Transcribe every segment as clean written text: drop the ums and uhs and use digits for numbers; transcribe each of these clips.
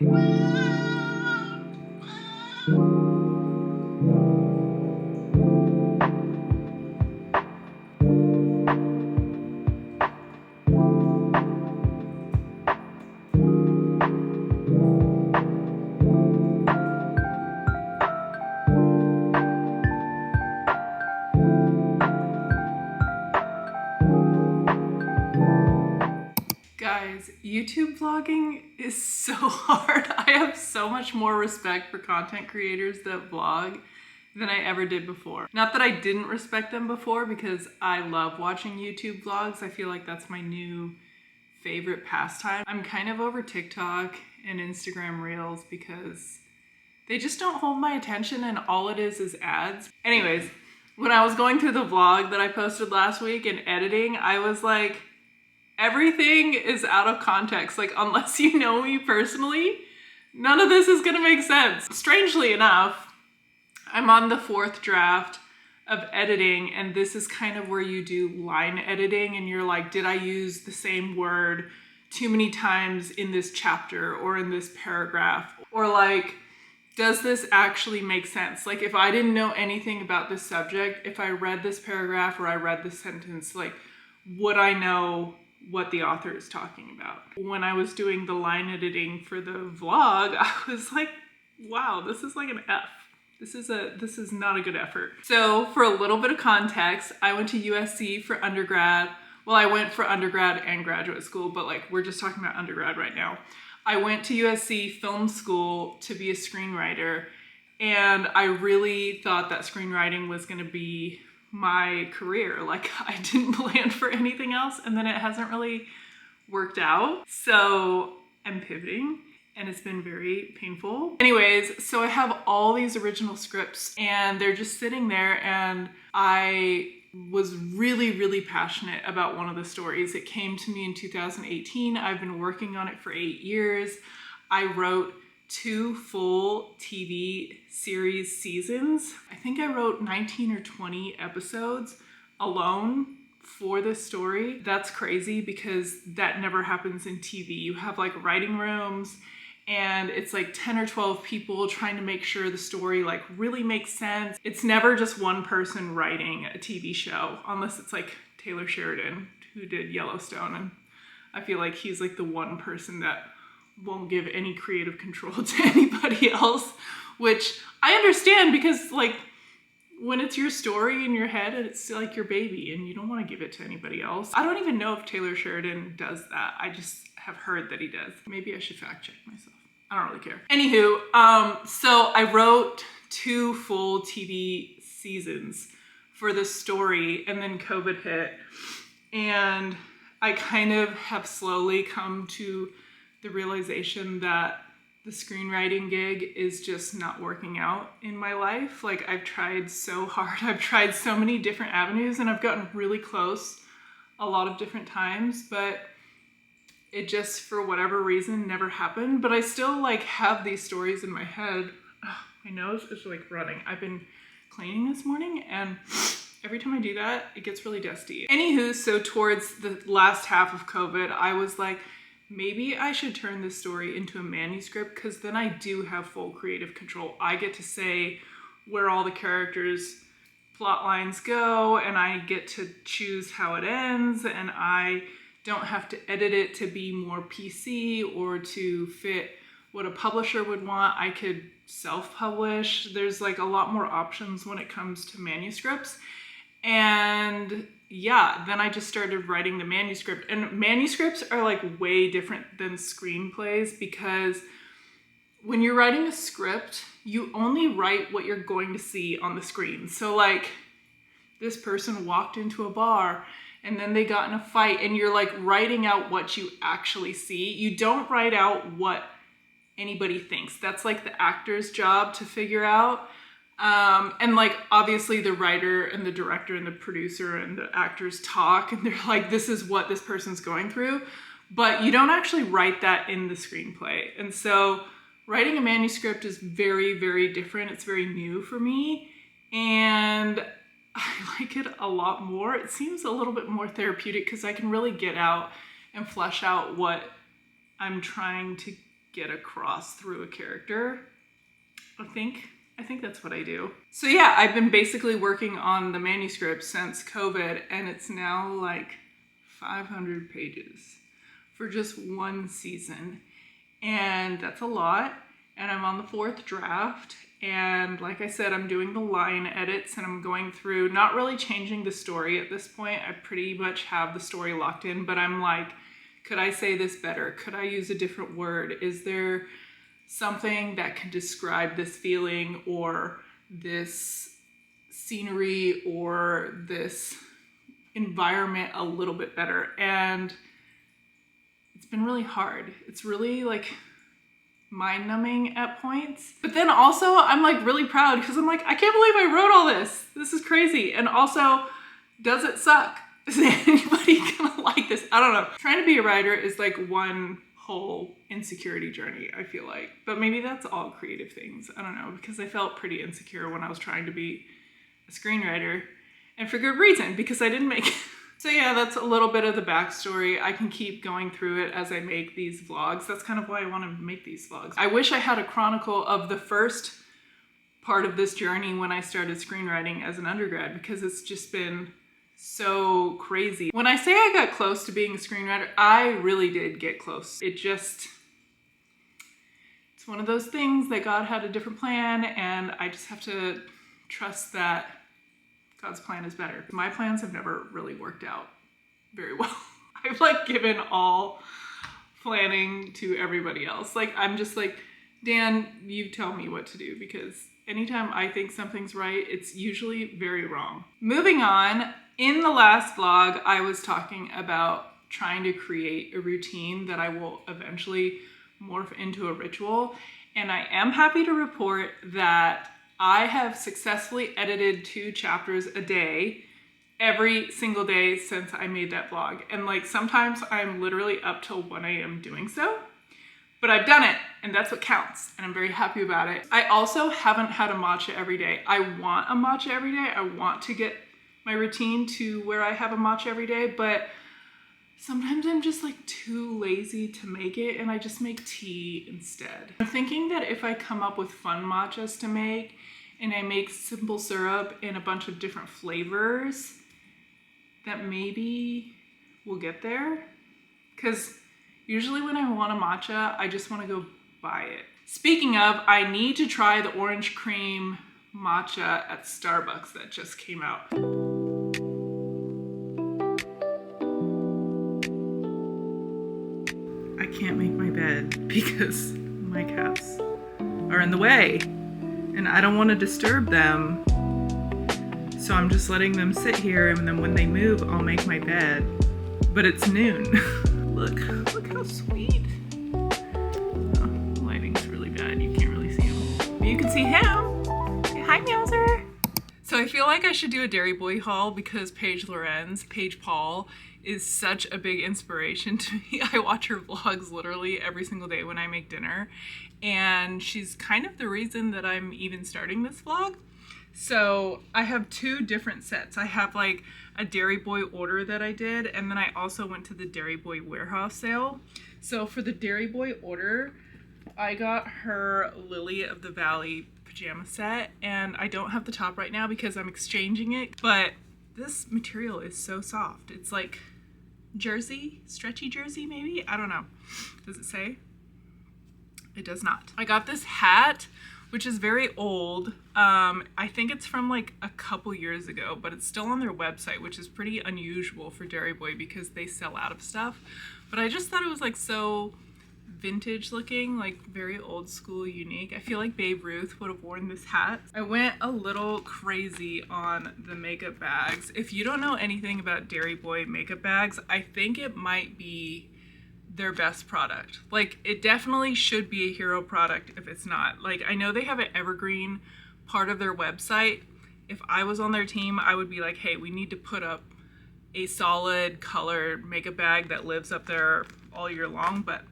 Guys, YouTube vlogging is so hard. I have so much more respect for content creators that vlog than I ever did before. Not that I didn't respect them before, because I love watching YouTube vlogs. I feel like that's my new favorite pastime. I'm kind of over TikTok and Instagram Reels because they just don't hold my attention and all it is ads. Anyways, when I was going through the vlog that I posted last week and editing, I was like, everything is out of context. Like, unless you know me personally, none of this is gonna make sense. Strangely enough, I'm on the 4th draft of editing, and this is kind of where you do line editing and you're like, did I use the same word too many times in this chapter or in this paragraph? Or like, does this actually make sense? Like, if I didn't know anything about this subject, if I read this paragraph or I read this sentence, like, would I know what the author is talking about? When I was doing the line editing for the vlog, I was like, wow, this is like an F. This is not a good effort. So for a little bit of context, I went to USC for undergrad. Well, I went for undergrad and graduate school, but like, we're just talking about undergrad right now. I went to USC film school to be a screenwriter, and I really thought that screenwriting was gonna be my career. Like, I didn't plan for anything else, and then it hasn't really worked out. So I'm pivoting, and it's been very painful. Anyways, so I have all these original scripts and they're just sitting there, and I was really, really passionate about one of the stories. It came to me in 2018. I've been working on it for 8 years. I wrote 2 full TV series seasons. I think I wrote 19 or 20 episodes alone for this story. That's crazy because that never happens in TV. You have like writing rooms, and it's like 10 or 12 people trying to make sure the story like really makes sense. It's never just one person writing a TV show, unless it's like Taylor Sheridan, who did Yellowstone, and I feel like he's like the one person that won't give any creative control to anybody else, which I understand, because like, when it's your story in your head, it's like your baby and you don't want to give it to anybody else. I don't even know if Taylor Sheridan does that. I just have heard that he does. Maybe I should fact check myself. I don't really care. Anywho, so I wrote 2 full TV seasons for this story, and then COVID hit, and I kind of have slowly come to the realization that the screenwriting gig is just not working out in my life. Like, I've tried so hard. I've tried so many different avenues, and I've gotten really close a lot of different times, but it just, for whatever reason, never happened. But I still like have these stories in my head. Ugh, my nose is like running. I've been cleaning this morning, and every time I do that, it gets really dusty. Anywho, so towards the last half of COVID, I was like, maybe I should turn this story into a manuscript, because then I do have full creative control. I get to say where all the characters' plot lines go, and I get to choose how it ends, and I don't have to edit it to be more PC or to fit what a publisher would want. I could self-publish. There's like a lot more options when it comes to manuscripts. And yeah, then I just started writing the manuscript. And manuscripts are like way different than screenplays, because when you're writing a script, you only write what you're going to see on the screen. So like, this person walked into a bar and then they got in a fight, and you're like writing out what you actually see. You don't write out what anybody thinks. That's like the actor's job to figure out. And like, obviously the writer and the director and the producer and the actors talk, and they're like, this is what this person's going through, but you don't actually write that in the screenplay. And so writing a manuscript is very, very different. It's very new for me, and I like it a lot more. It seems a little bit more therapeutic because I can really get out and flesh out what I'm trying to get across through a character. I think that's what I do. So yeah, I've been basically working on the manuscript since COVID, and it's now like 500 pages for just one season. And that's a lot. And I'm on the 4th draft. And like I said, I'm doing the line edits and I'm going through, not really changing the story at this point. I pretty much have the story locked in, but I'm like, could I say this better? Could I use a different word? Is there something that can describe this feeling or this scenery or this environment a little bit better? And it's been really hard. It's really like mind-numbing at points. But then also I'm like really proud because I'm like, I can't believe I wrote all this. This is crazy. And also, does it suck? Is anybody gonna like this? I don't know. Trying to be a writer is like one whole insecurity journey, I feel like. But maybe that's all creative things. I don't know, because I felt pretty insecure when I was trying to be a screenwriter, and for good reason, because I didn't make it. So yeah, that's a little bit of the backstory. I can keep going through it as I make these vlogs. That's kind of why I want to make these vlogs. I wish I had a chronicle of the first part of this journey when I started screenwriting as an undergrad, because it's just been so crazy. When I say I got close to being a screenwriter, I really did get close. It's one of those things that God had a different plan, and I just have to trust that God's plan is better. My plans have never really worked out very well. I've like given all planning to everybody else. Like, I'm just like, Dan, you tell me what to do, because anytime I think something's right, it's usually very wrong. Moving on, in the last vlog, I was talking about trying to create a routine that I will eventually morph into a ritual. And I am happy to report that I have successfully edited 2 chapters a day every single day since I made that vlog. And like sometimes I'm literally up till 1 a.m. doing so, but I've done it and that's what counts. And I'm very happy about it. I also haven't had a matcha every day. I want a matcha every day. I want to get my routine to where I have a matcha every day, but sometimes I'm just like too lazy to make it and I just make tea instead. I'm thinking that if I come up with fun matchas to make and I make simple syrup in a bunch of different flavors, that maybe we'll get there. Because usually when I want a matcha, I just want to go buy it. Speaking of, I need to try the orange cream matcha at Starbucks that just came out. I can't make my bed because my cats are in the way and I don't want to disturb them. So I'm just letting them sit here, and then when they move, I'll make my bed. But it's noon. Look how sweet. Oh, the lighting's really bad. You can't really see him. But you can see him. Say hi, Meowser. So I feel like I should do a dairyboy haul because Paige Paul, is such a big inspiration to me. I watch her vlogs literally every single day when I make dinner, and she's kind of the reason that I'm even starting this vlog. So I have 2 different sets. I have like a Dairyboy order that I did, and then I also went to the Dairyboy warehouse sale. So for the Dairyboy order, I got her Lily of the Valley pajama set, and I don't have the top right now because I'm exchanging it, but this material is so soft. It's like jersey, stretchy jersey maybe? I don't know. Does it say? It does not. I got this hat, which is very old. I think it's from like a couple years ago, but it's still on their website, which is pretty unusual for Dairyboy because they sell out of stuff. But I just thought it was like so vintage looking, like very old school, unique. I feel like Babe Ruth would have worn this hat. I went a little crazy on the makeup bags. If you don't know anything about Dairyboy makeup bags, I think it might be their best product. Like, it definitely should be a hero product if it's not. Like, I know they have an evergreen part of their website. If I was on their team, I would be like, hey, we need to put up a solid colored makeup bag that lives up there all year long, but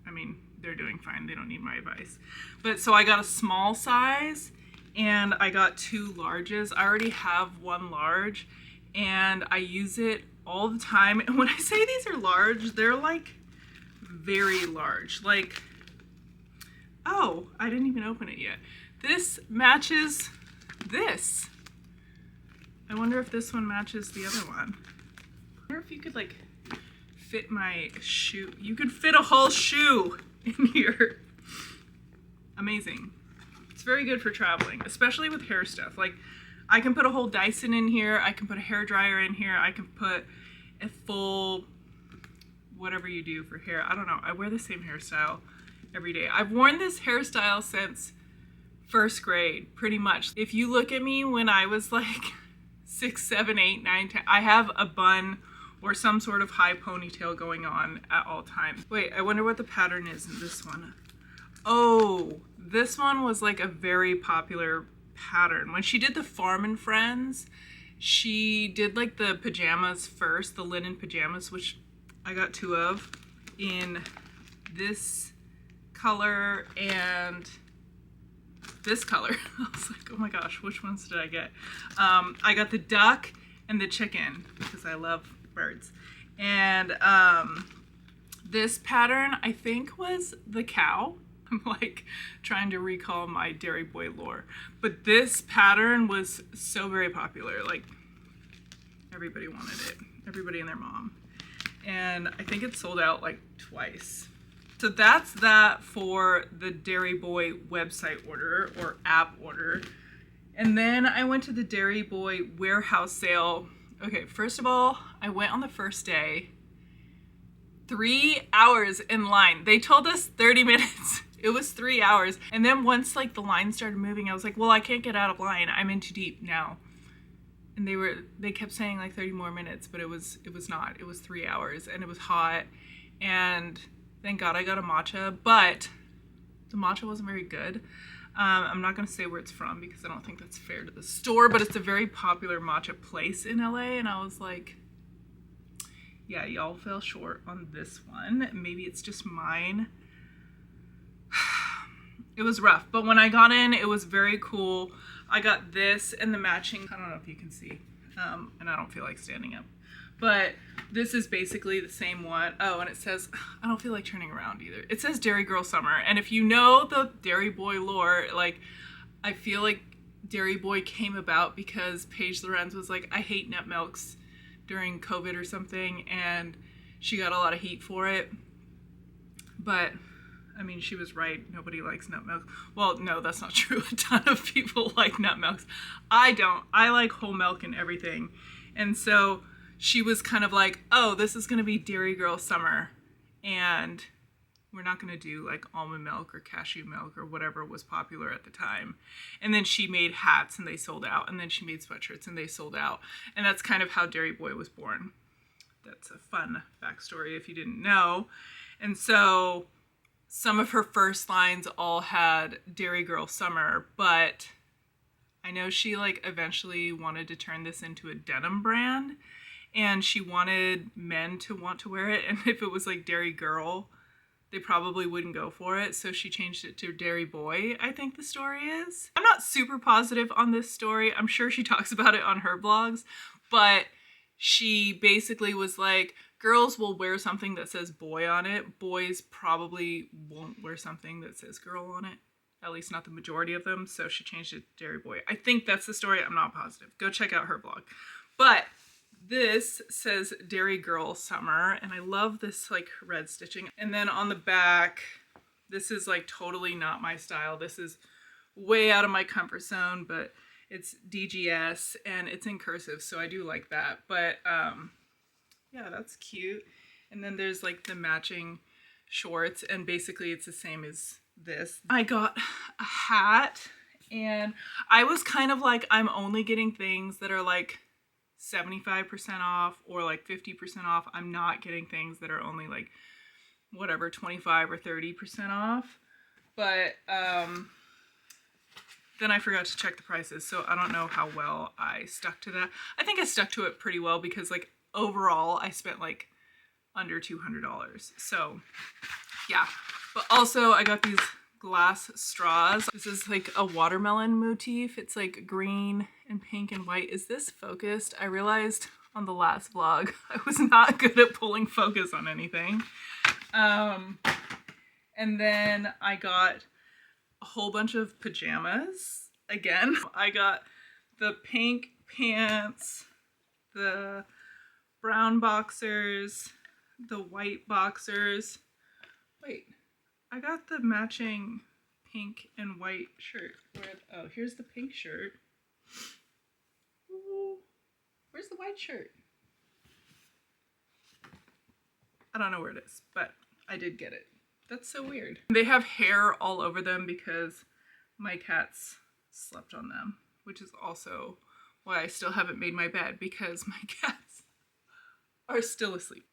I mean, they're doing fine. They don't need my advice. But so I got a small size and I got 2 larges. I already have 1 large and I use it all the time. And when I say these are large, they're like very large. Like Oh, I didn't even open it yet. This matches this. I wonder if this one matches the other one. I wonder if you could like fit my shoe. You could fit a whole shoe in here. Amazing. It's very good for traveling, especially with hair stuff. Like I can put a whole Dyson in here. I can put a hair dryer in here. I can put a full whatever you do for hair. I don't know. I wear the same hairstyle every day. I've worn this hairstyle since first grade, pretty much. If you look at me when I was like 6, 7, 8, 9, 10, I have a bun or some sort of high ponytail going on at all times. Wait, I wonder what the pattern is in this one. Oh, this one was like a very popular pattern. When she did the Farm and Friends, she did like the pajamas first, the linen pajamas, which I got 2 of in this color and this color. I was like, oh my gosh, which ones did I get? I got the duck and the chicken because I love birds. And this pattern I think was the cow. I'm like trying to recall my dairyboy lore. But this pattern was so very popular. Like everybody wanted it. Everybody and their mom. And I think it sold out like twice. So that's that for the Dairyboy website order or app order. And then I went to the Dairyboy warehouse sale. Okay, first of all, I went on the first day. 3 hours in line. They told us 30 minutes. It was 3 hours. And then once like the line started moving, I was like, well, I can't get out of line. I'm in too deep now. And they kept saying like 30 more minutes, but it was not. It was 3 hours and it was hot. And thank God I got a matcha, but the matcha wasn't very good. I'm not gonna say where it's from because I don't think that's fair to the store, but it's a very popular matcha place in LA. And I was like, yeah, y'all fell short on this one. Maybe it's just mine. It was rough, but when I got in, it was very cool. I got this and the matching, I don't know if you can see, and I don't feel like standing up, but this is basically the same one. Oh, and it says, I don't feel like turning around either. It says Dairy Girl Summer. And if you know the Dairyboy lore, like, I feel like Dairyboy came about because Paige Lorenz was like, I hate nut milks during COVID or something, and she got a lot of heat for it. But I mean, she was right. Nobody likes nut milk. Well, no, that's not true. A ton of people like nut milks. I don't. I like whole milk and everything. And so she was kind of like, oh, this is going to be Dairy Girl Summer. And we're not going to do like almond milk or cashew milk or whatever was popular at the time. And then she made hats and they sold out. And then she made sweatshirts and they sold out. And that's kind of how Dairyboy was born. That's a fun backstory if you didn't know. And so some of her first lines all had Dairy Girl Summer, but I know she like eventually wanted to turn this into a denim brand, and she wanted men to want to wear it, and if it was like Dairy Girl, they probably wouldn't go for it, so she changed it to Dairy Boy, I think the story is. I'm not super positive on this story. I'm sure she talks about it on her blogs, but she basically was like, girls will wear something that says boy on it. Boys probably won't wear something that says girl on it. At least not the majority of them. So she changed it to Dairy Boy. I think that's the story. I'm not positive. Go check out her blog. But this says Dairy Girl Summer. And I love this like red stitching. And then on the back, this is like totally not my style. This is way out of my comfort zone, but it's DGS and it's in cursive. So I do like that. But yeah, that's cute. And then there's like the matching shorts, and basically it's the same as this. I got a hat, and I was kind of like, I'm only getting things that are like 75% off or like 50% off. I'm not getting things that are only like whatever, 25 or 30% off. But then I forgot to check the prices, so I don't know how well I stuck to that. I think I stuck to it pretty well because like overall I spent like under $200. So yeah, but also I got these glass straws. This is like a watermelon motif. It's like green and pink and white. Is this focused? I realized on the last vlog I was not good at pulling focus on anything. And then I got a whole bunch of pajamas again. I got the pink pants, the brown boxers, the white boxers. Wait, I got the matching pink and white shirt. Oh, here's the pink shirt. Ooh, where's the white shirt? I don't know where it is, but I did get it. That's so weird. They have hair all over them because my cats slept on them, which is also why I still haven't made my bed, because my cats are still asleep.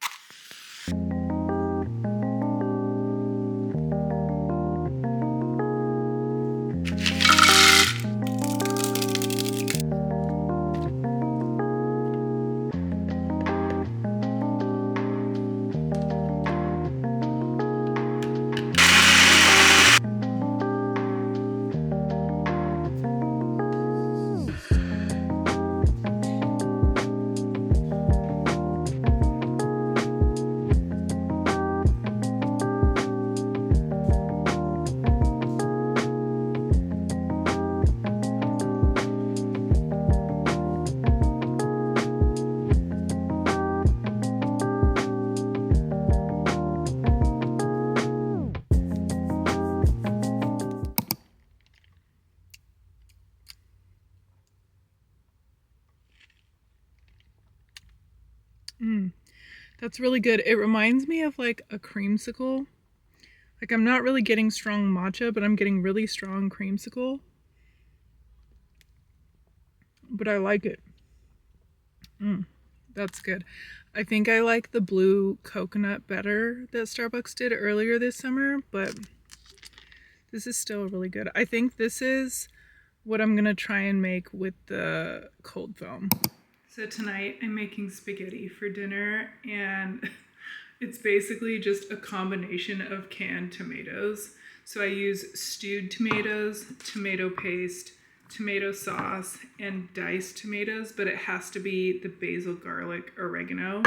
That's really good. It reminds me of like a creamsicle. Like I'm not really getting strong matcha, but I'm getting really strong creamsicle. But I like it. That's good. I think I like the blue coconut better that Starbucks did earlier this summer, but this is still really good. I think this is what I'm gonna try and make with the cold foam. So tonight I'm making spaghetti for dinner, and it's basically just a combination of canned tomatoes. So I use stewed tomatoes, tomato paste, tomato sauce, and diced tomatoes, but it has to be the basil, garlic, oregano.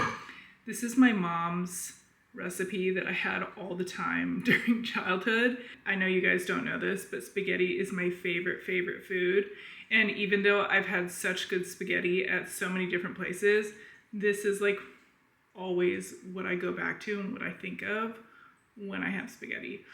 This is my mom's recipe that I had all the time during childhood. I know you guys don't know this, but spaghetti is my favorite food. And even though I've had such good spaghetti at so many different places, this is like always what I go back to and what I think of when I have spaghetti.